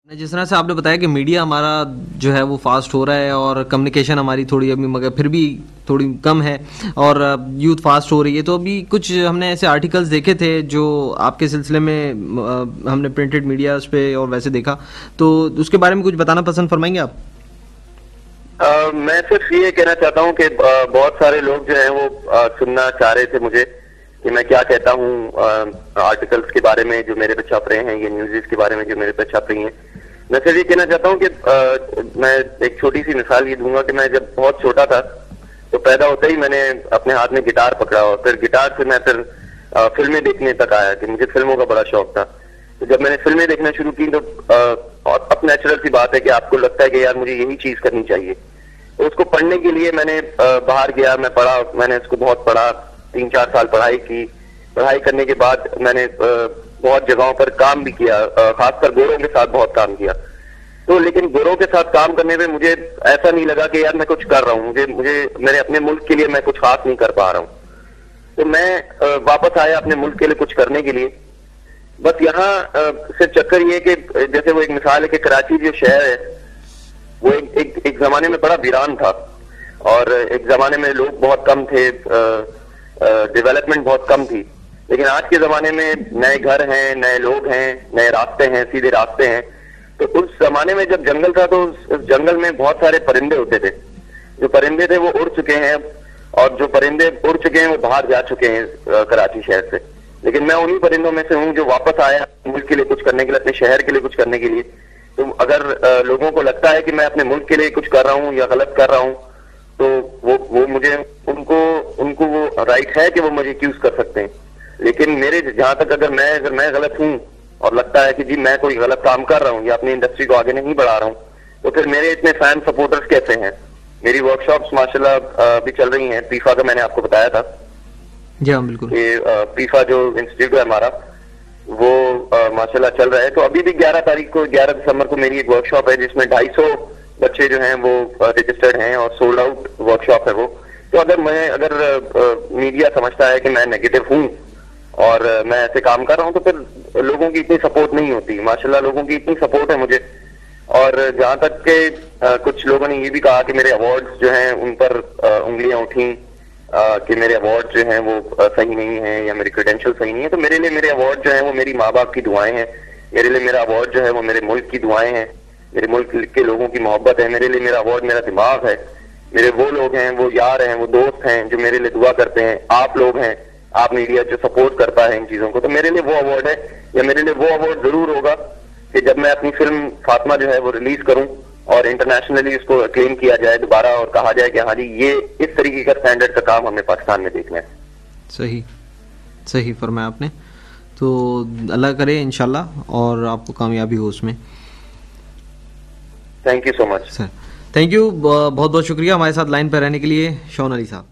जिस तरह से आपने बताया कि मीडिया हमारा जो है वो फास्ट हो रहा है और कम्युनिकेशन हमारी थोड़ी अभी मगर फिर भी थोड़ी कम है और यूथ फास्ट हो रही है, तो अभी कुछ हमने ऐसे आर्टिकल्स देखे थे जो आपके सिलसिले में हमने प्रिंटेड मीडियाज पे और वैसे देखा, तो उसके बारे में कुछ बताना पसंद फरमाएंगे आप? मैं सिर्फ ये कहना चाहता हूँ कि बहुत सारे लोग जो हैं वो सुनना चाह रहे थे मुझे कि मैं क्या कहता हूँ आर्टिकल्स के बारे में जो मेरे पे छप रहे हैं, ये न्यूज़ के बारे में जो मेरे पे छप रही हैं। मैं सिर्फ ये कहना चाहता हूँ कि मैं एक छोटी सी मिसाल ये दूंगा कि मैं जब बहुत छोटा था तो पैदा होते ही मैंने अपने हाथ में गिटार पकड़ा और फिर गिटार से मैं फिर फिल्में देखने तक आया कि मुझे फिल्मों का बड़ा शौक था। तो जब मैंने फिल्में देखना शुरू की तो अब नेचुरल सी बात है कि आपको लगता है कि यार मुझे यही चीज करनी चाहिए। तो उसको पढ़ने के लिए मैंने बाहर गया, मैं पढ़ा, मैंने उसको बहुत पढ़ा, 3-4 साल पढ़ाई की। पढ़ाई करने के बाद मैंने बहुत जगहों पर काम भी किया, खासकर गोरों के साथ बहुत काम किया। तो लेकिन गोरों के साथ काम करने में मुझे ऐसा नहीं लगा कि यार मैं कुछ कर रहा हूँ, मुझे मेरे अपने मुल्क के लिए मैं कुछ खास नहीं कर पा रहा हूँ। तो मैं वापस आया अपने मुल्क के लिए कुछ करने के लिए। बस यहाँ सिर्फ चक्कर ये कि जैसे वो एक मिसाल है कि कराची जो शहर है वो एक जमाने में बड़ा वीरान था और एक जमाने में लोग बहुत कम थे, डेवलपमेंट बहुत कम थी। लेकिन आज के जमाने में नए घर हैं, नए लोग हैं, नए रास्ते हैं, सीधे रास्ते हैं। तो उस जमाने में जब जंगल था तो उस जंगल में बहुत सारे परिंदे होते थे। जो परिंदे थे वो उड़ चुके हैं और जो परिंदे उड़ चुके हैं वो बाहर जा चुके हैं कराची शहर से। लेकिन मैं उन्हीं परिंदों में से हूँ जो वापस आया मुल्क के लिए कुछ करने के लिए, अपने शहर के लिए कुछ करने के लिए। तो अगर लोगों को लगता है कि मैं अपने मुल्क के लिए कुछ कर रहा हूँ या गलत कर रहा हूँ तो वो मुझे उनको वो राइट है कि वो मुझे एक्यूज कर सकते हैं। लेकिन मेरे जहां तक अगर मैं गलत हूँ और लगता है कि जी मैं कोई गलत काम कर रहा हूँ या अपनी इंडस्ट्री को आगे नहीं बढ़ा रहा हूँ, तो फिर मेरे इतने फैन सपोर्टर्स कैसे हैं? मेरी वर्कशॉप्स माशाल्लाह भी चल रही हैं। पीफा का मैंने आपको बताया था। जी हाँ, बिल्कुल। ये पीफा जो इंस्टीट्यूट है हमारा वो माशाल्लाह चल रहा है। तो अभी भी 11 दिसंबर को मेरी एक वर्कशॉप है जिसमें 250 बच्चे जो हैं वो रजिस्टर्ड हैं और सोल्ड आउट वर्कशॉप है वो। तो अगर मीडिया समझता है कि मैं नेगेटिव हूँ और मैं ऐसे काम कर रहा हूँ तो फिर लोगों की इतनी सपोर्ट नहीं होती। माशाल्लाह लोगों की इतनी सपोर्ट है मुझे। और जहां तक के कुछ लोगों ने ये भी कहा कि मेरे अवार्ड्स जो हैं उन पर उंगलियां उठी कि मेरे अवार्ड जो हैं वो सही नहीं है या मेरी क्रेडेंशियल सही नहीं है। तो मेरे लिए मेरे अवार्ड जो हैं वो मेरी माँ बाप की दुआएं हैं। मेरे लिए मेरा अवार्ड जो है वो मेरे मुल्क की दुआएं हैं, मेरे मुल्क के लोगों की मोहब्बत है। मेरे लिए मेरा अवार्ड मेरा दिमाग है, मेरे वो लोग हैं, वो यार हैं, वो दोस्त हैं जो मेरे लिए दुआ करते हैं, आप लोग हैं, आप मीडिया जो सपोर्ट करता है इन चीजों को। तो मेरे लिए वो अवार्ड है या मेरे लिए वो अवार्ड जरूर होगा कि जब मैं अपनी फिल्म फातिमा जो है वो रिलीज करूं और इंटरनेशनली इसको क्लेम किया जाए दोबारा और कहा जाए कि हाँ जी ये इस तरीके का स्टैंडर्ड का काम हमें पाकिस्तान में देखना है। सही फरमाया आपने। तो अल्लाह करे इंशाल्लाह और आपको कामयाबी हो उसमें। Thank you so much sir, thank you, बहुत बहुत शुक्रिया हमारे साथ लाइन पर रहने के लिए शौन अली साहब।